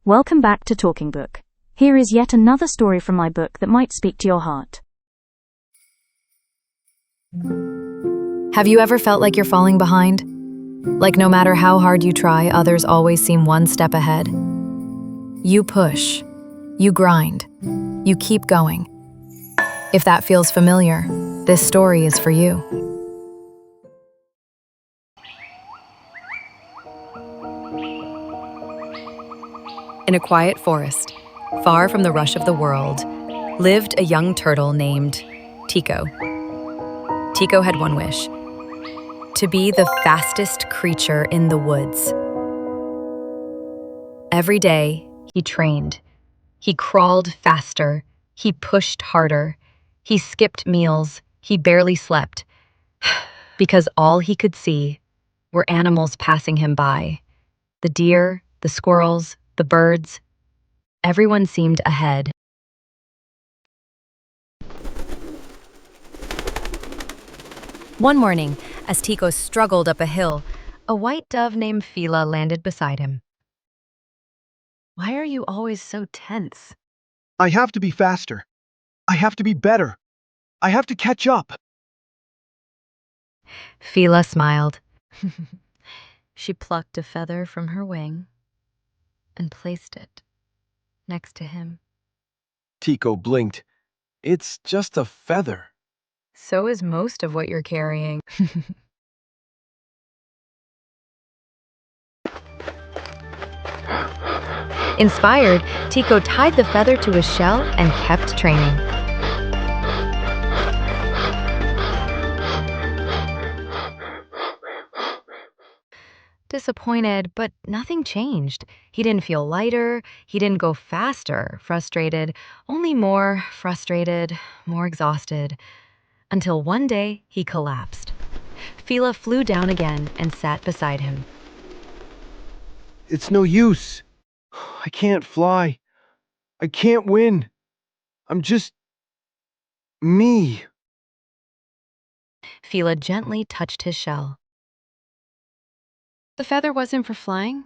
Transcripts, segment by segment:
Welcome back to Talking Book. Here is yet another story from my book that might speak to your heart. Have you ever felt like you're falling behind? Like no matter how hard you try, others always seem one step ahead? You push, you grind, you keep going. If that feels familiar, this story is for you. In a quiet forest, far from the rush of the world, lived a young turtle named Tico. Tico had one wish: to be the fastest creature in the woods. Every day, he trained. He crawled faster. He pushed harder. He skipped meals. He barely slept. Because all he could see were animals passing him by. The deer, the squirrels, the birds. Everyone seemed ahead. One morning, as Tico struggled up a hill, a white dove named Fila landed beside him. "Why are you always so tense?" I have to be faster. I have to be better. I have to catch up. Fila smiled. She plucked a feather from her wing and placed it next to him. Tico blinked. It's just a feather. So is most of what you're carrying. Inspired, Tico tied the feather to his shell and kept training. Disappointed, but nothing changed. He didn't feel lighter, he didn't go faster, frustrated, only more frustrated, more exhausted, until one day he collapsed. Fila flew down again and sat beside him. It's no use. I can't fly. I can't win. I'm just me. Fila gently touched his shell. The feather wasn't for flying.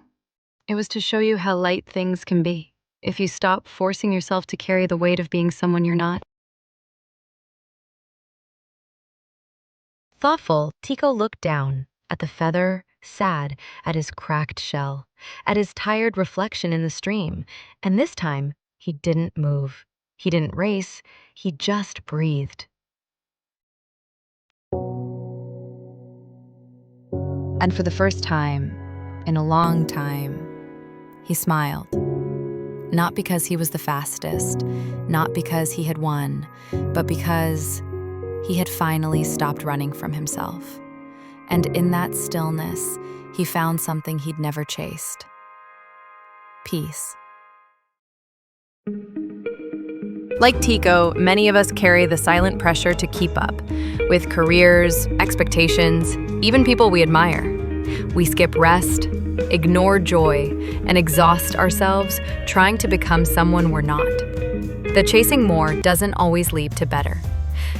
It was to show you how light things can be if you stop forcing yourself to carry the weight of being someone you're not. Thoughtful, Tico looked down at the feather, sad, at his cracked shell, at his tired reflection in the stream, and this time he didn't move. He didn't race, he just breathed. And for the first time, in a long time, he smiled. Not because he was the fastest, not because he had won, but because he had finally stopped running from himself. And in that stillness, he found something he'd never chased: peace. Like Tico, many of us carry the silent pressure to keep up with careers, expectations, even people we admire. We skip rest, ignore joy, and exhaust ourselves trying to become someone we're not. The chasing more doesn't always lead to better.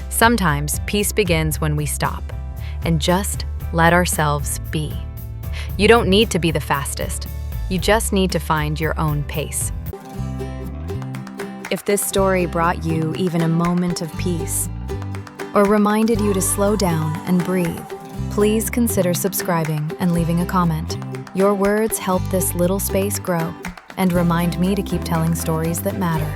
Sometimes peace begins when we stop and just let ourselves be. You don't need to be the fastest. You just need to find your own pace. If this story brought you even a moment of peace, or reminded you to slow down and breathe, please consider subscribing and leaving a comment. Your words help this little space grow and remind me to keep telling stories that matter.